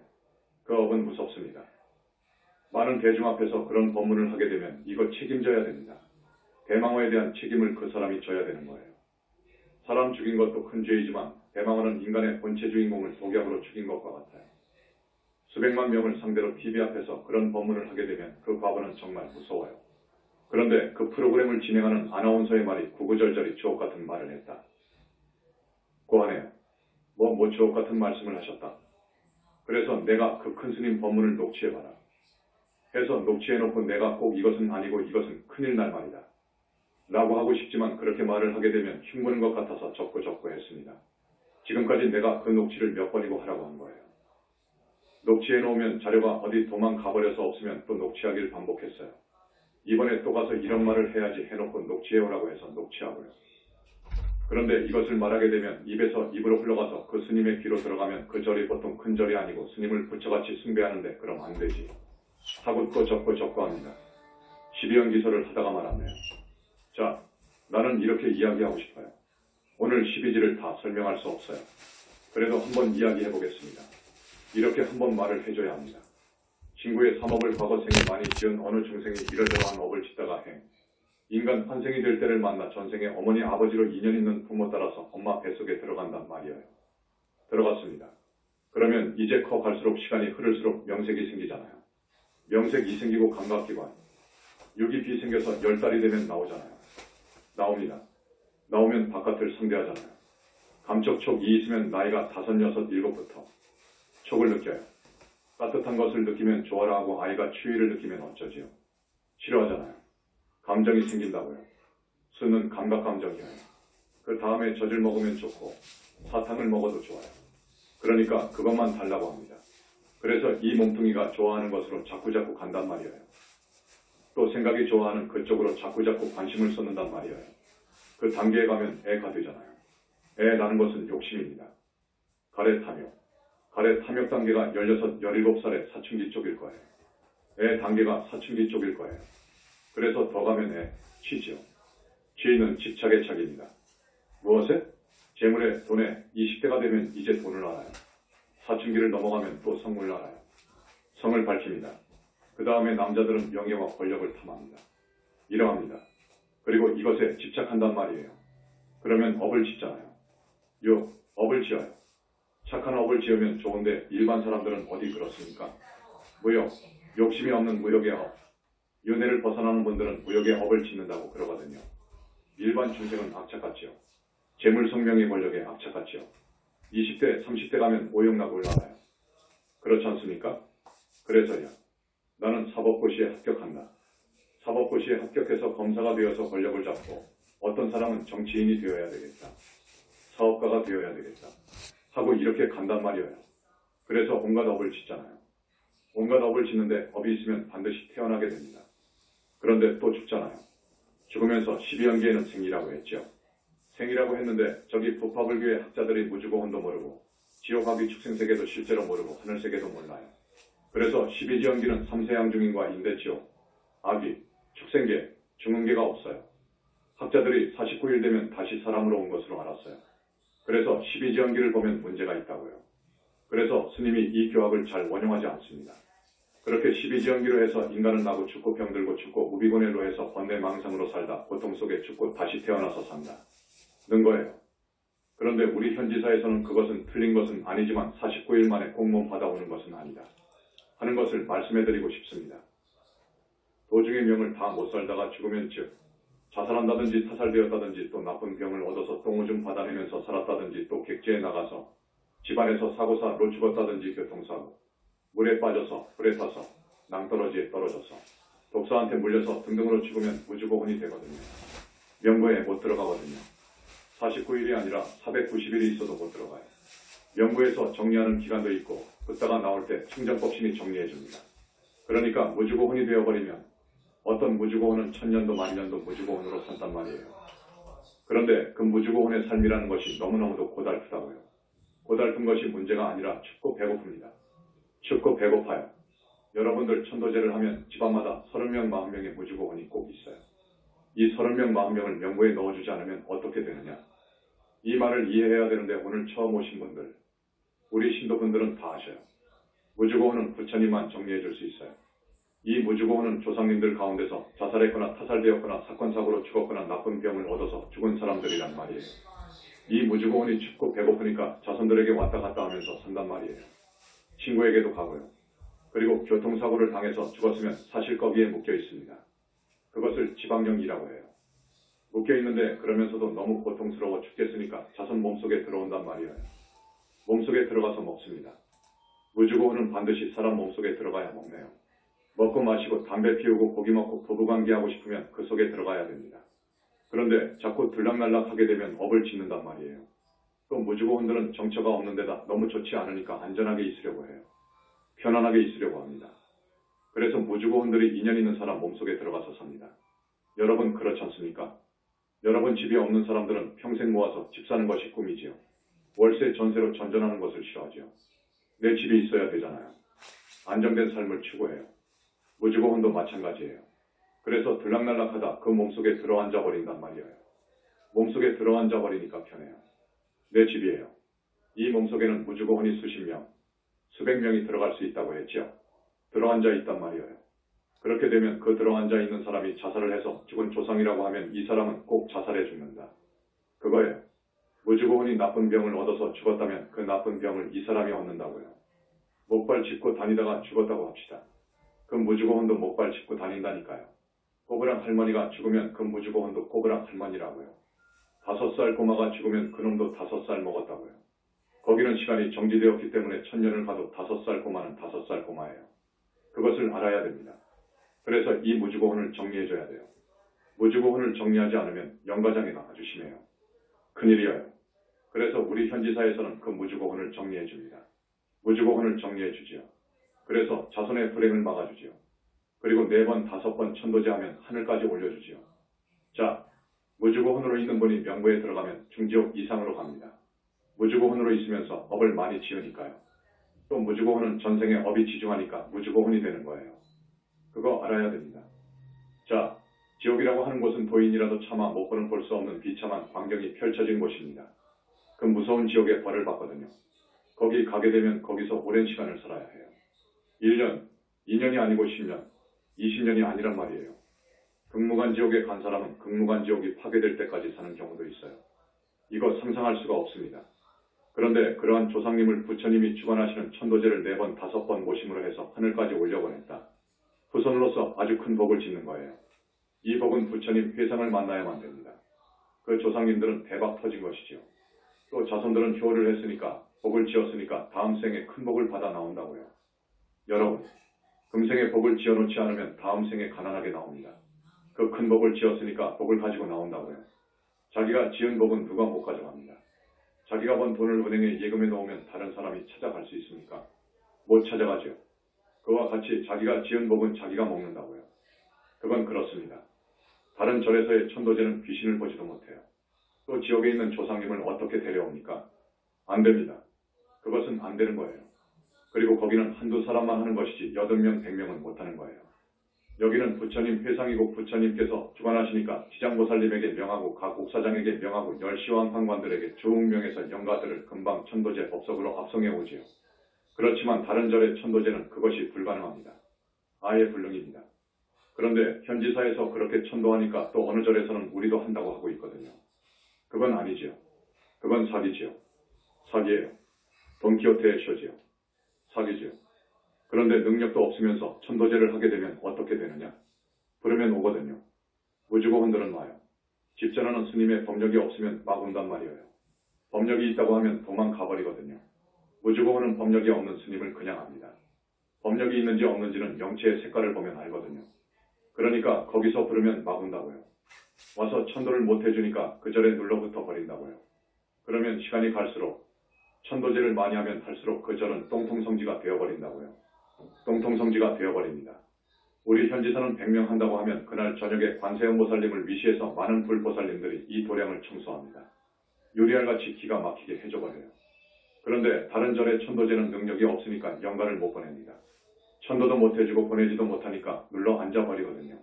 그 업은 무섭습니다. 많은 대중 앞에서 그런 법문을 하게 되면 이거 책임져야 됩니다. 대망어에 대한 책임을 그 사람이 져야 되는 거예요. 사람 죽인 것도 큰 죄이지만 대망어는 인간의 본체 주인공을 독약으로 죽인 것과 같아요. 수백만 명을 상대로 TV 앞에서 그런 법문을 하게 되면 그 과거는 정말 무서워요. 그런데 그 프로그램을 진행하는 아나운서의 말이 구구절절히 주옥 같은 말을 했다. 고하네요. 뭐 주옥 같은 말씀을 하셨다. 그래서 내가 그 큰 스님 법문을 녹취해봐라. 해서 녹취해놓고 내가 꼭 이것은 아니고 이것은 큰일 날 말이다. 라고 하고 싶지만 그렇게 말을 하게 되면 흉보는 것 같아서 접고 했습니다. 지금까지 내가 그 녹취를 몇 번이고 하라고 한 거예요. 녹취해놓으면 자료가 어디 도망가버려서 없으면 또 녹취하길 반복했어요. 이번에 또 가서 이런 말을 해야지 해놓고 녹취해오라고 해서 녹취하고요. 그런데 이것을 말하게 되면 입에서 입으로 흘러가서 그 스님의 귀로 들어가면 그 절이 보통 큰 절이 아니고 스님을 부처같이 숭배하는데 그럼 안 되지. 하고 또 접고 합니다. 12연 기설을 하다가 말았네요. 자, 나는 이렇게 이야기하고 싶어요. 오늘 12지를 다 설명할 수 없어요. 그래도 한번 이야기해보겠습니다. 이렇게 한번 말을 해줘야 합니다. 친구의 3업을 과거 생에 많이 지은 어느 중생이 이러저러한 업을 짓다가 인간 환생이 될 때를 만나 전생에 어머니 아버지로 인연 있는 부모 따라서 엄마 뱃속에 들어간단 말이에요. 들어갔습니다. 그러면 이제 커 갈수록 시간이 흐를수록 명색이 생기잖아요. 명색이 생기고 감각기관, 유기비 생겨서 10달이 되면 나오잖아요. 나옵니다. 나오면 바깥을 상대하잖아요. 감촉 이 있으면 나이가 5, 6, 7부터 촉을 느껴요. 따뜻한 것을 느끼면 좋아라 하고 아이가 추위를 느끼면 어쩌지요? 싫어하잖아요. 감정이 생긴다고요. 수는 감각 감정이에요. 그 다음에 젖을 먹으면 좋고 사탕을 먹어도 좋아요. 그러니까 그것만 달라고 합니다. 그래서 이 몸뚱이가 좋아하는 것으로 자꾸자꾸 간단 말이에요. 또 생각이 좋아하는 그쪽으로 자꾸자꾸 관심을 쏟는단 말이에요. 그 단계에 가면 애가 되잖아요. 애 낳는 것은 욕심입니다. 가래 탐욕 단계가 16, 17살의 사춘기 쪽일 거예요. 애 단계가 사춘기 쪽일 거예요. 그래서 더 가면 애, 취지요. 취는 집착의 착입니다. 무엇에? 재물에, 돈에 20대가 되면 이제 돈을 알아요. 사춘기를 넘어가면 또 성을 알아요. 성을 밝힙니다. 그 다음에 남자들은 명예와 권력을 탐합니다. 이러합니다. 그리고 이것에 집착한단 말이에요. 그러면 업을 짓잖아요. 업을 지어요. 착한 업을 지으면 좋은데 일반 사람들은 어디 그렇습니까? 무역, 욕심이 없는 무역의 업. 윤회를 벗어나는 분들은 무역의 업을 짓는다고 그러거든요. 일반 중생은 악착같지요. 재물성명의 권력에 악착같지요. 20대, 30대 가면 오용락 올라가요. 그렇지 않습니까? 그래서요. 나는 사법고시에 합격한다. 사법고시에 합격해서 검사가 되어서 권력을 잡고 어떤 사람은 정치인이 되어야 되겠다. 사업가가 되어야 되겠다. 하고 이렇게 간단 말이에요. 그래서 온갖 업을 짓잖아요. 온갖 업을 짓는데 업이 있으면 반드시 태어나게 됩니다. 그런데 또 죽잖아요. 죽으면서 12연계에는 생이라고 했죠. 생이라고 했는데 저기 부파불교의 학자들이 무주고혼도 모르고 지옥하기 축생세계도 실제로 모르고 하늘세계도 몰라요. 그래서 12지연기는 3세양 중인과 인대지옥, 아기, 축생계, 중흥계가 없어요. 학자들이 49일 되면 다시 사람으로 온 것으로 알았어요. 그래서 12지연기를 보면 문제가 있다고요. 그래서 스님이 이 교학을 잘 원용하지 않습니다. 그렇게 12지연기로 해서 인간은 나고 죽고 병들고 죽고 무비고넬로 해서 번뇌망상으로 살다 고통 속에 죽고 다시 태어나서 산다. 는 거예요. 그런데 우리 현지사에서는 그것은 틀린 것은 아니지만 49일 만에 공몸 받아오는 것은 아니다. 하는 것을 말씀해드리고 싶습니다. 도중의 명을 다 못 살다가 죽으면 즉 자살한다든지 타살되었다든지 또 나쁜 병을 얻어서 똥오줌 받아내면서 살았다든지 또 객지에 나가서 집안에서 사고사로 죽었다든지 교통사고 물에 빠져서 불에 타서 낭떠러지에 떨어져서 독사한테 물려서 등등으로 죽으면 무주고혼이 되거든요. 명부에 못 들어가거든요. 49일이 아니라 490일이 있어도 못 들어가요. 명부에서 정리하는 기간도 있고 그따가 나올 때 충정법신이 정리해줍니다. 그러니까 무주고혼이 되어버리면 어떤 무주고혼은 1000년도 만년도 무주고혼으로 산단 말이에요. 그런데 그 무주고혼의 삶이라는 것이 너무너무도 고달프다고요. 고달픈 것이 문제가 아니라 춥고 배고픕니다. 춥고 배고파요. 여러분들 천도제를 하면 집안마다 30명, 40명의 무주고혼이 꼭 있어요. 이 30명, 40명을 명부에 넣어주지 않으면 어떻게 되느냐? 이 말을 이해해야 되는데 오늘 처음 오신 분들, 우리 신도분들은 다 아셔요. 무주고혼은 부처님만 정리해 줄 수 있어요. 이 무주고혼은 조상님들 가운데서 자살했거나 타살되었거나 사건사고로 죽었거나 나쁜 병을 얻어서 죽은 사람들이란 말이에요. 이 무주고혼이 춥고 배고프니까 자손들에게 왔다 갔다 하면서 산단 말이에요. 친구에게도 가고요. 그리고 교통사고를 당해서 죽었으면 사실 거기에 묶여 있습니다. 그것을 지방령이라고 해요. 묶여 있는데 그러면서도 너무 고통스러워 죽겠으니까 자손 몸속에 들어온단 말이에요. 몸속에 들어가서 먹습니다. 무주고혼은 반드시 사람 몸속에 들어가야 먹네요. 먹고 마시고 담배 피우고 고기 먹고 부부관계하고 싶으면 그 속에 들어가야 됩니다. 그런데 자꾸 들락날락하게 되면 업을 짓는단 말이에요. 또 무주고혼들은 정처가 없는 데다 너무 좋지 않으니까 안전하게 있으려고 해요. 편안하게 있으려고 합니다. 그래서 무주고혼들이 인연 있는 사람 몸속에 들어가서 삽니다. 여러분 그렇지 않습니까? 여러분 집이 없는 사람들은 평생 모아서 집 사는 것이 꿈이지요. 월세 전세로 전전하는 것을 싫어하지요. 내 집이 있어야 되잖아요. 안정된 삶을 추구해요. 무주고혼도 마찬가지예요. 그래서 들락날락하다 그 몸속에 들어앉아 버린단 말이에요. 몸속에 들어앉아 버리니까 편해요. 내 집이에요. 이 몸속에는 무주고혼이 수십 명, 수백 명이 들어갈 수 있다고 했죠. 들어앉아 있단 말이에요. 그렇게 되면 그 들어앉아 있는 사람이 자살을 해서 죽은 조상이라고 하면 이 사람은 꼭 자살해 죽는다. 그거예요. 무주고혼이 나쁜 병을 얻어서 죽었다면 그 나쁜 병을 이 사람이 얻는다고요. 목발 짚고 다니다가 죽었다고 합시다. 그 무주고혼도 목발 짚고 다닌다니까요. 꼬부랑 할머니가 죽으면 그 무주고혼도 꼬부랑 할머니라고요. 5살 꼬마가 죽으면 그놈도 5살 먹었다고요. 거기는 시간이 정지되었기 때문에 1000년을 가도 5살 꼬마는 5살 꼬마예요. 그것을 알아야 됩니다. 그래서 이 무주고혼을 정리해줘야 돼요. 무주고혼을 정리하지 않으면 영가장애가 아주 심해요. 큰일이에요. 그래서 우리 현지사에서는 그 무주고혼을 정리해줍니다. 무주고혼을 정리해주지요. 그래서 자손의 불행을 막아주지요. 그리고 4번, 5번 천도제하면 하늘까지 올려주지요. 자, 무주고혼으로 있는 분이 명부에 들어가면 중지옥 이상으로 갑니다. 무주고혼으로 있으면서 업을 많이 지으니까요. 또 무주고혼은 전생에 업이 지중하니까 무주고혼이 되는 거예요. 그거 알아야 됩니다. 자, 지옥이라고 하는 곳은 도인이라도 차마 목포는 볼 수 없는 비참한 광경이 펼쳐진 곳입니다. 그 무서운 지옥에 벌을 받거든요. 거기 가게 되면 거기서 오랜 시간을 살아야 해요. 1년, 2년이 아니고 10년, 20년이 아니란 말이에요. 극무관 지옥에 간 사람은 극무관 지옥이 파괴될 때까지 사는 경우도 있어요. 이거 상상할 수가 없습니다. 그런데 그러한 조상님을 부처님이 주관하시는 천도제를 4번, 5번 모심으로 해서 하늘까지 올려보냈다. 후손으로서 아주 큰 복을 짓는 거예요. 이 복은 부처님 회상을 만나야만 됩니다. 그 조상님들은 대박 터진 것이지요. 또 자손들은 효를 했으니까 복을 지었으니까 다음 생에 큰 복을 받아 나온다고요. 여러분, 금생에 복을 지어놓지 않으면 다음 생에 가난하게 나옵니다. 그 큰 복을 지었으니까 복을 가지고 나온다고요. 자기가 지은 복은 누가 못 가져갑니다. 자기가 번 돈을 은행에 예금해 놓으면 다른 사람이 찾아갈 수 있습니까? 못 찾아가죠. 그와 같이 자기가 지은 복은 자기가 먹는다고요. 그건 그렇습니다. 다른 절에서의 천도제는 귀신을 보지도 못해요. 또 지옥에 있는 조상님을 어떻게 데려옵니까? 안 됩니다. 그것은 안 되는 거예요. 그리고 거기는 한두 사람만 하는 것이지 8명, 100명은 못하는 거예요. 여기는 부처님 회상이고 부처님께서 주관하시니까 지장보살님에게 명하고 각 옥사장에게 명하고 10시왕 판관들에게 쭉 명해서 영가들을 금방 천도제 법석으로 합성해 오지요. 그렇지만 다른 절의 천도제는 그것이 불가능합니다. 아예 불능입니다. 그런데 현지사에서 그렇게 천도하니까 또 어느 절에서는 우리도 한다고 하고 있거든요. 그건 아니지요. 그건 사기지요. 사기예요. 돈키호테의 쇼지요. 사기지요. 그런데 능력도 없으면서 천도제를 하게 되면 어떻게 되느냐? 부르면 오거든요. 무주고혼들은 와요. 집전하는 스님의 법력이 없으면 막 온단 말이에요. 법력이 있다고 하면 도망가버리거든요. 무주고혼은 법력이 없는 스님을 그냥 합니다. 법력이 있는지 없는지는 영체의 색깔을 보면 알거든요. 그러니까 거기서 부르면 막 온다고요. 와서 천도를 못 해주니까 그 절에 눌러붙어 버린다고요. 그러면 시간이 갈수록 천도제를 많이 하면 할수록 그 절은 똥통성지가 되어버린다고요. 똥통성지가 되어버립니다. 우리 현지사는 100명 한다고 하면 그날 저녁에 관세음보살님을 위시해서 많은 불보살님들이 이 도량을 청소합니다. 유리알같이 기가 막히게 해줘버려요. 그런데 다른 절의 천도제는 능력이 없으니까 영가를 못 보냅니다. 천도도 못해주고 보내지도 못하니까 눌러 앉아버리거든요.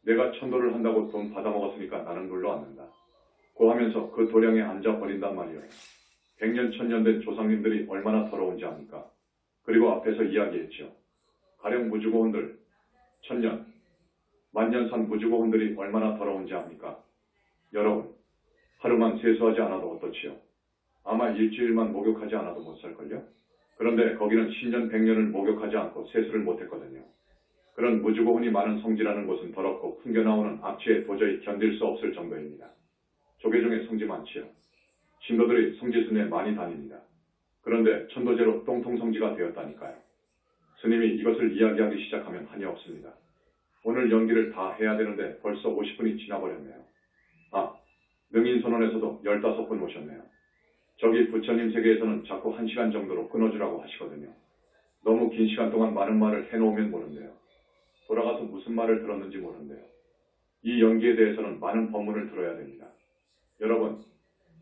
내가 천도를 한다고 돈 받아먹었으니까 나는 눌러 앉는다. 고 하면서 그 도량에 앉아버린단 말이에요. 100년 1000년 된 조상님들이 얼마나 더러운지 압니까? 그리고 앞에서 이야기했죠. 가령 무주고혼들, 1000년, 만년 산 무주고혼들이 얼마나 더러운지 압니까? 여러분, 하루만 세수하지 않아도 어떻지요? 아마 일주일만 목욕하지 않아도 못 살걸요? 그런데 거기는 10년 100년을 목욕하지 않고 세수를 못했거든요. 그런 무주고혼이 많은 성지라는 곳은 더럽고 풍겨나오는 악취에 도저히 견딜 수 없을 정도입니다. 조계 중에 성지 많지요. 신도들이 성지순례 많이 다닙니다. 그런데 천도제로 똥통성지가 되었다니까요. 스님이 이것을 이야기하기 시작하면 한이 없습니다. 오늘 연기를 다 해야 되는데 벌써 50분이 지나버렸네요. 아, 능인선언에서도 15분 오셨네요. 저기 부처님 세계에서는 자꾸 1시간 정도로 끊어주라고 하시거든요. 너무 긴 시간 동안 많은 말을 해놓으면 모른대요. 돌아가서 무슨 말을 들었는지 모른대요. 이 연기에 대해서는 많은 법문을 들어야 됩니다. 여러분,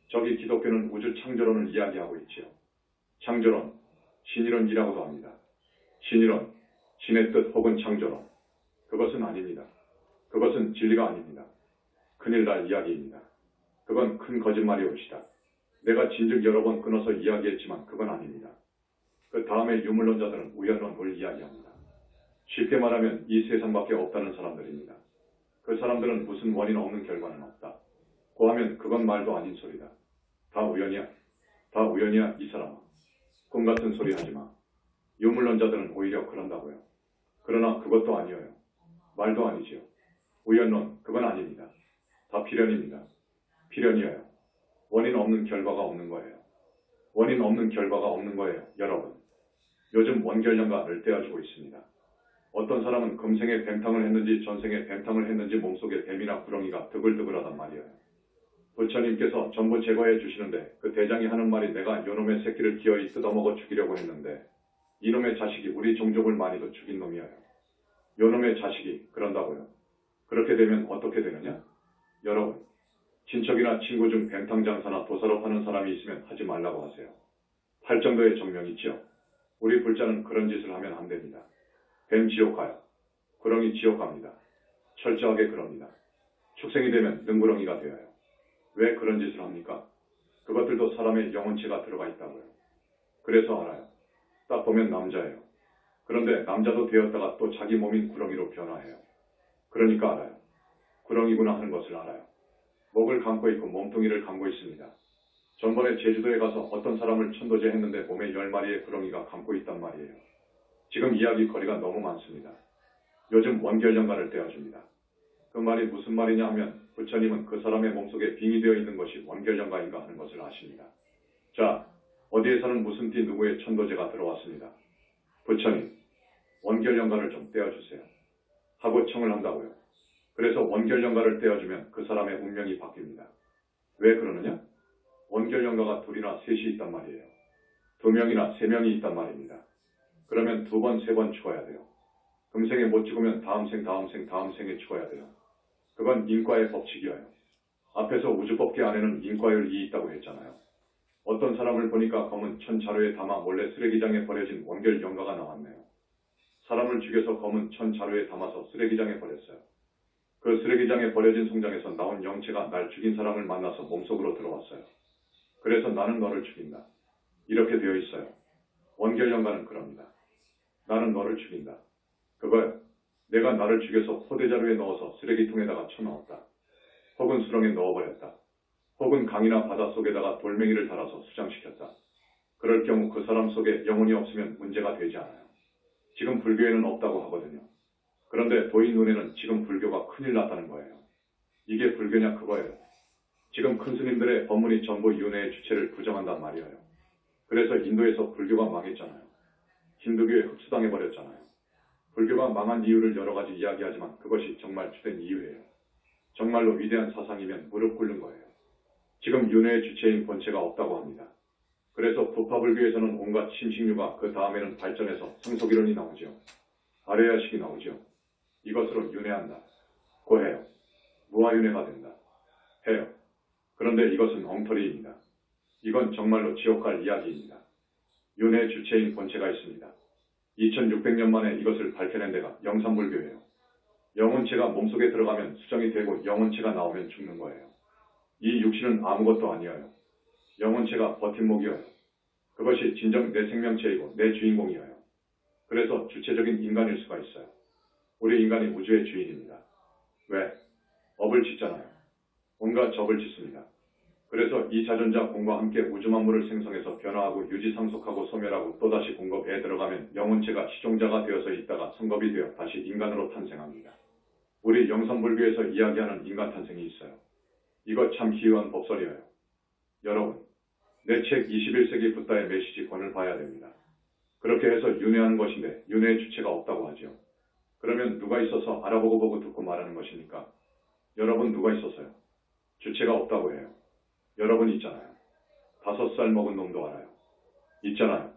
저기 기독교는 우주 창조론을 이야기하고 있지요. 창조론, 신이론이라고도 합니다. 신이론, 신의 뜻 혹은 창조론. 그것은 아닙니다. 그것은 진리가 아닙니다. 큰일 날 이야기입니다. 그건 큰 거짓말이 옵시다. 내가 진즉 여러 번 끊어서 이야기했지만 그건 아닙니다. 그 다음에 유물론자들은 우연론을 이야기합니다. 쉽게 말하면 이 세상밖에 없다는 사람들입니다. 그 사람들은 무슨 원인 없는 결과는 없다. 고 하면 그건 말도 아닌 소리다. 다 우연이야. 다 우연이야 이 사람아. 꿈 같은 소리 하지 마. 유물론자들은 오히려 그런다고요. 그러나 그것도 아니에요. 말도 아니지요. 우연론, 그건 아닙니다. 다 필연입니다. 필연이에요. 원인 없는 결과가 없는 거예요. 원인 없는 결과가 없는 거예요, 여러분. 요즘 원결연가를 떼어주고 있습니다. 어떤 사람은 금생에 뱀탕을 했는지 전생에 뱀탕을 했는지 몸속에 뱀이나 구렁이가 드글드글하단 말이에요. 부처님께서 전부 제거해 주시는데 그 대장이 하는 말이 내가 요놈의 새끼를 기어이 뜯어먹어 죽이려고 했는데 이놈의 자식이 우리 종족을 많이도 죽인 놈이에요. 요놈의 자식이 그런다고요. 그렇게 되면 어떻게 되느냐? 여러분, 친척이나 친구 중 뱀탕 장사나 도사로 하는 사람이 있으면 하지 말라고 하세요. 할 정도의 정명이 있죠. 우리 불자는 그런 짓을 하면 안 됩니다. 뱀 지옥 가요. 구렁이 지옥 갑니다. 철저하게 그럽니다. 축생이 되면 능구렁이가 되어요. 왜 그런 짓을 합니까? 그것들도 사람의 영혼체가 들어가 있다고요. 그래서 알아요. 딱 보면 남자예요. 그런데 남자도 되었다가 또 자기 몸인 구렁이로 변화해요. 그러니까 알아요. 구렁이구나 하는 것을 알아요. 목을 감고 있고 몸뚱이를 감고 있습니다. 전번에 제주도에 가서 어떤 사람을 천도제 했는데 몸에 10마리의 구렁이가 감고 있단 말이에요. 지금 이야기거리가 너무 많습니다. 요즘 원결연가를 떼어줍니다. 그 말이 무슨 말이냐 하면 부처님은 그 사람의 몸속에 빙이 되어 있는 것이 원결연가인가 하는 것을 아십니다. 자, 어디에서는 무슨 띠 누구의 천도제가 들어왔습니다. 부처님, 원결연가를 좀 떼어주세요. 하고 청을 한다고요. 그래서 원결연가를 떼어주면 그 사람의 운명이 바뀝니다. 왜 그러느냐? 원결연가가 둘이나 셋이 있단 말이에요. 2명이나 3명이 있단 말입니다. 그러면 2번, 3번 죽어야 돼요. 금생에 못 죽으면 다음 생에 죽어야 돼요. 그건 인과의 법칙이에요. 앞에서 우주법계 안에는 인과율이 있다고 했잖아요. 어떤 사람을 보니까 검은 천 자루에 담아 몰래 쓰레기장에 버려진 원결연가가 나왔네요. 사람을 죽여서 검은 천 자루에 담아서 쓰레기장에 버렸어요. 그 쓰레기장에 버려진 송장에서 나온 영체가 날 죽인 사람을 만나서 몸속으로 들어왔어요. 그래서 나는 너를 죽인다. 이렇게 되어 있어요. 원결연가는 그럽니다. 나는 너를 죽인다. 그거요. 내가 나를 죽여서 포대자루에 넣어서 쓰레기통에다가 쳐넣었다. 혹은 수렁에 넣어버렸다. 혹은 강이나 바닷속에다가 돌멩이를 달아서 수장시켰다. 그럴 경우 그 사람 속에 영혼이 없으면 문제가 되지 않아요. 지금 불교에는 없다고 하거든요. 그런데 도인 눈에는 지금 불교가 큰일 났다는 거예요. 이게 불교냐 그거예요. 지금 큰 스님들의 법문이 전부 윤회의 주체를 부정한단 말이에요. 그래서 인도에서 불교가 망했잖아요. 힌두교에 흡수당해버렸잖아요. 불교가 망한 이유를 여러 가지 이야기하지만 그것이 정말 주된 이유예요. 정말로 위대한 사상이면 무릎 꿇는 거예요. 지금 윤회의 주체인 본체가 없다고 합니다. 그래서 부파불교에서는 온갖 심식류가 그 다음에는 발전해서 상속이론이 나오죠. 아레야식이 나오죠. 이것으로 윤회한다. 고해요. 무아윤회가 된다. 해요. 그런데 이것은 엉터리입니다. 이건 정말로 지옥 갈 이야기입니다. 윤회 주체인 본체가 있습니다. 2600년 만에 이것을 밝혀낸 데가 영산불교예요. 영혼체가 몸속에 들어가면 수정이 되고 영혼체가 나오면 죽는 거예요. 이 육신은 아무것도 아니어요. 영혼체가 버팀목이어요. 그것이 진정 내 생명체이고 내 주인공이어요. 그래서 주체적인 인간일 수가 있어요. 우리 인간이 우주의 주인입니다. 왜? 업을 짓잖아요. 온갖 접을 짓습니다. 그래서 이 자전자 공과 함께 우주 만물을 생성해서 변화하고 유지상속하고 소멸하고 또다시 공급에 들어가면 영혼체가 시종자가 되어서 있다가 성겁이 되어 다시 인간으로 탄생합니다. 우리 영산불교에서 이야기하는 인간 탄생이 있어요. 이거 참 희귀한 법설이에요. 여러분, 내 책 21세기 붓다의 메시지 권을 봐야 됩니다. 그렇게 해서 윤회하는 것인데 윤회의 주체가 없다고 하죠. 그러면 누가 있어서 알아보고 보고 듣고 말하는 것입니까? 여러분 누가 있어서요? 주체가 없다고 해요. 여러분 있잖아요. 5살 먹은 놈도 알아요. 있잖아요.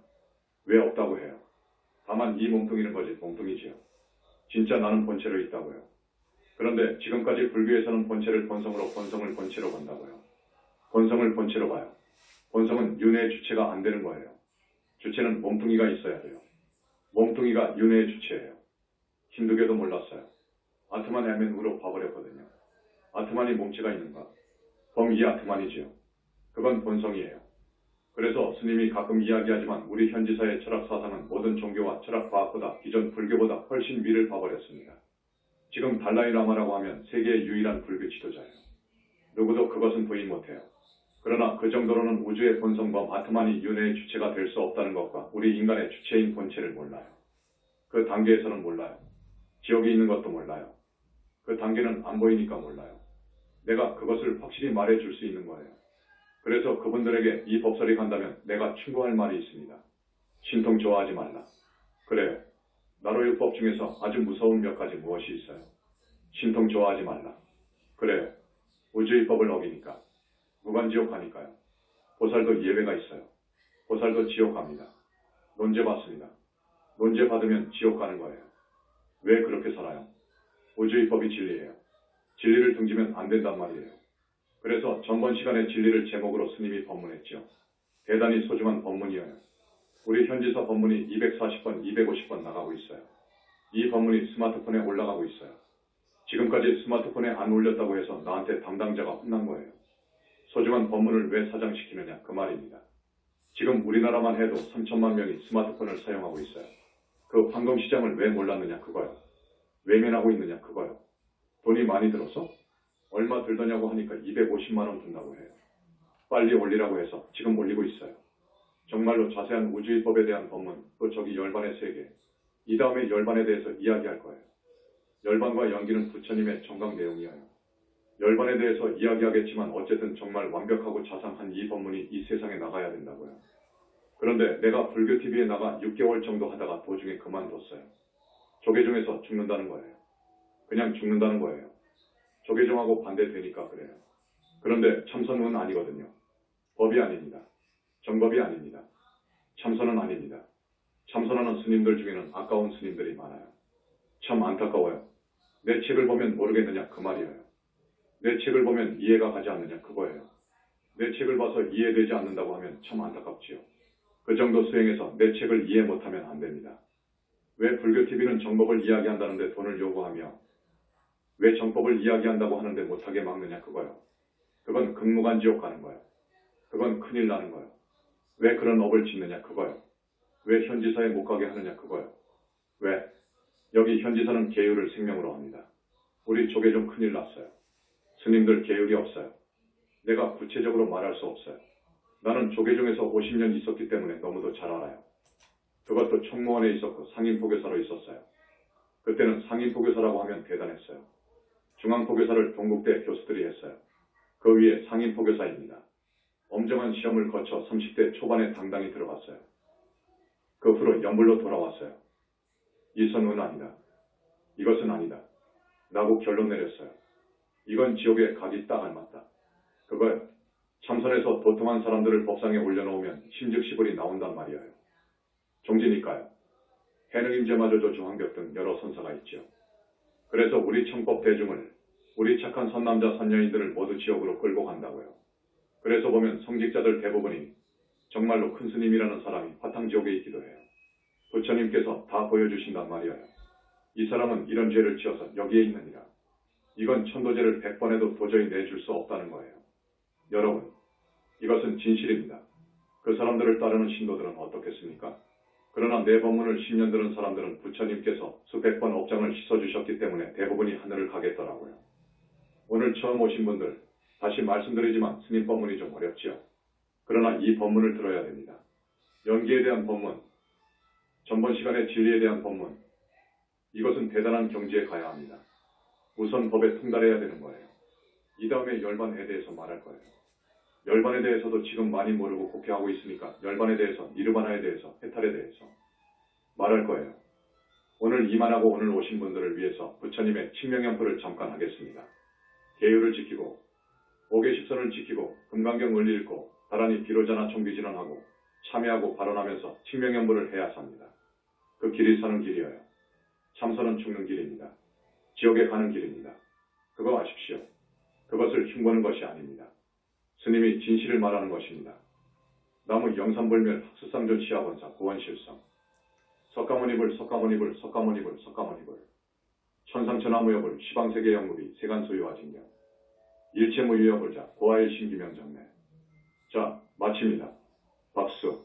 왜 없다고 해요? 다만 이 몸뚱이는 거지 몸뚱이지요. 진짜 나는 본체로 있다고요. 그런데 지금까지 불교에서는 본체를 본성으로 본성을 본체로 본다고요. 본성을 본체로 봐요. 본성은 윤회의 주체가 안 되는 거예요. 주체는 몸뚱이가 있어야 돼요. 몸뚱이가 윤회의 주체예요. 힌두교도 몰랐어요. 아트만 에멘으로 봐버렸거든요. 아트만이 몸체가 있는가? 그럼 이 아트만이지요. 그건 본성이에요. 그래서 스님이 가끔 이야기하지만 우리 현지사의 철학 사상은 모든 종교와 철학 과학보다 기존 불교보다 훨씬 위를 봐버렸습니다. 지금 달라이라마라고 하면 세계의 유일한 불교 지도자예요. 누구도 그것은 부인 못해요. 그러나 그 정도로는 우주의 본성과 아트만이 윤회의 주체가 될 수 없다는 것과 우리 인간의 주체인 본체를 몰라요. 그 단계에서는 몰라요. 지옥이 있는 것도 몰라요. 그 단계는 안 보이니까 몰라요. 내가 그것을 확실히 말해줄 수 있는 거예요. 그래서 그분들에게 이 법설이 간다면 내가 충고할 말이 있습니다. 신통 좋아하지 말라. 그래요. 나로율법 중에서 아주 무서운 몇 가지 무엇이 있어요? 신통 좋아하지 말라. 그래요. 우주의 법을 어기니까. 무간지옥 가니까요. 보살도 예외가 있어요. 보살도 지옥 갑니다. 논제 받습니다. 논제 받으면 지옥 가는 거예요. 왜 그렇게 살아요? 우주의 법이 진리예요. 진리를 등지면 안 된단 말이에요. 그래서 전번 시간에 진리를 제목으로 스님이 법문했죠. 대단히 소중한 법문이에요. 우리 현지사 법문이 240번, 250번 나가고 있어요. 이 법문이 스마트폰에 올라가고 있어요. 지금까지 스마트폰에 안 올렸다고 해서 나한테 담당자가 혼난 거예요. 소중한 법문을 왜 사장시키느냐 그 말입니다. 지금 우리나라만 해도 3천만 명이 스마트폰을 사용하고 있어요. 그 황금시장을 왜 몰랐느냐 그거요. 외면하고 있느냐 그거요. 돈이 많이 들어서? 얼마 들더냐고 하니까 250만 원 든다고 해요. 빨리 올리라고 해서 지금 올리고 있어요. 정말로 자세한 우주의 법에 대한 법문, 또 저기 열반의 세계, 이 다음에 열반에 대해서 이야기할 거예요. 열반과 연기는 부처님의 정강 내용이에요. 열반에 대해서 이야기하겠지만 어쨌든 정말 완벽하고 자상한 이 법문이 이 세상에 나가야 된다고요. 그런데 내가 불교TV에 나가 6개월 정도 하다가 도중에 그만뒀어요. 조계종에서 죽는다는 거예요. 그냥 죽는다는 거예요. 조계종하고 반대되니까 그래요. 그런데 참선은 아니거든요. 법이 아닙니다. 정법이 아닙니다. 참선은 아닙니다. 참선하는 스님들 중에는 아까운 스님들이 많아요. 참 안타까워요. 내 책을 보면 모르겠느냐 그 말이에요. 내 책을 보면 이해가 가지 않느냐 그거예요. 내 책을 봐서 이해되지 않는다고 하면 참 안타깝지요. 그 정도 수행해서 내 책을 이해 못하면 안 됩니다. 왜 불교TV는 정법을 이야기한다는데 돈을 요구하며 왜 정법을 이야기한다고 하는데 못하게 막느냐 그거요. 그건 극무간지옥 가는 거예요. 그건 큰일 나는 거예요. 왜 그런 업을 짓느냐 그거요. 왜 현지사에 못 가게 하느냐 그거요. 왜? 여기 현지사는 계율을 생명으로 합니다. 우리 조계 좀 큰일 났어요. 스님들 계율이 없어요. 내가 구체적으로 말할 수 없어요. 나는 조계종에서 50년 있었기 때문에 너무도 잘 알아요. 그것도 총무원에 있었고 상인포교사로 있었어요. 그때는 상인포교사라고 하면 대단했어요. 중앙포교사를 동국대 교수들이 했어요. 그 위에 상인포교사입니다. 엄정한 시험을 거쳐 30대 초반에 당당히 들어갔어요. 그 후로 연불로 돌아왔어요. 이 선은 아니다. 이것은 아니다. 라고 결론 내렸어요. 이건 지옥에 가기 딱 알맞다. 그걸 참선해서 도통한 사람들을 법상에 올려놓으면 심즉시불이 나온단 말이에요. 종지니까요. 해능임제마저도 조항벽 등 여러 선사가 있죠. 그래서 우리 청법 대중을, 우리 착한 선남자 선녀인들을 모두 지옥으로 끌고 간다고요. 그래서 보면 성직자들 대부분이 정말로 큰 스님이라는 사람이 화탕지옥에 있기도 해요. 부처님께서 다 보여주신단 말이에요. 이 사람은 이런 죄를 지어서 여기에 있느니라. 이건 천도죄를 100번 해도 도저히 내줄 수 없다는 거예요. 여러분, 이것은 진실입니다. 그 사람들을 따르는 신도들은 어떻겠습니까? 그러나 내 법문을 10년 들은 사람들은 부처님께서 수백 번 업장을 씻어주셨기 때문에 대부분이 하늘을 가겠더라고요. 오늘 처음 오신 분들, 다시 말씀드리지만 스님 법문이 좀 어렵지요. 그러나 이 법문을 들어야 됩니다. 연기에 대한 법문, 전번 시간에 진리에 대한 법문, 이것은 대단한 경지에 가야 합니다. 우선 법에 통달해야 되는 거예요. 이 다음에 열반에 대해서 말할 거예요. 열반에 대해서도 지금 많이 모르고 곡해하고 있으니까 열반에 대해서, 니르바나에 대해서, 해탈에 대해서 말할 거예요. 오늘 이만하고 오늘 오신 분들을 위해서 부처님의 칙명연포를 잠깐 하겠습니다. 계율을 지키고 오계십선을 지키고 금강경을 읽고 다란히 비로자나 총비진언하고 참여하고 발언하면서 칙명연포를 해야 삽니다. 그 길이 사는 길이어요. 참선은 죽는 길입니다. 지옥에 가는 길입니다. 그거 아십시오. 그것을 흉보는 것이 아닙니다. 스님이 진실을 말하는 것입니다. 나무 영산불멸 학수상존 시아본사 고원실성 석가모니불 석가모니불 석가모니불 석가모니불 천상천하무여불 시방세계 영무비 세간소유화진경 일체무유여불자 고아일신기명정매. 자, 마칩니다. 박수.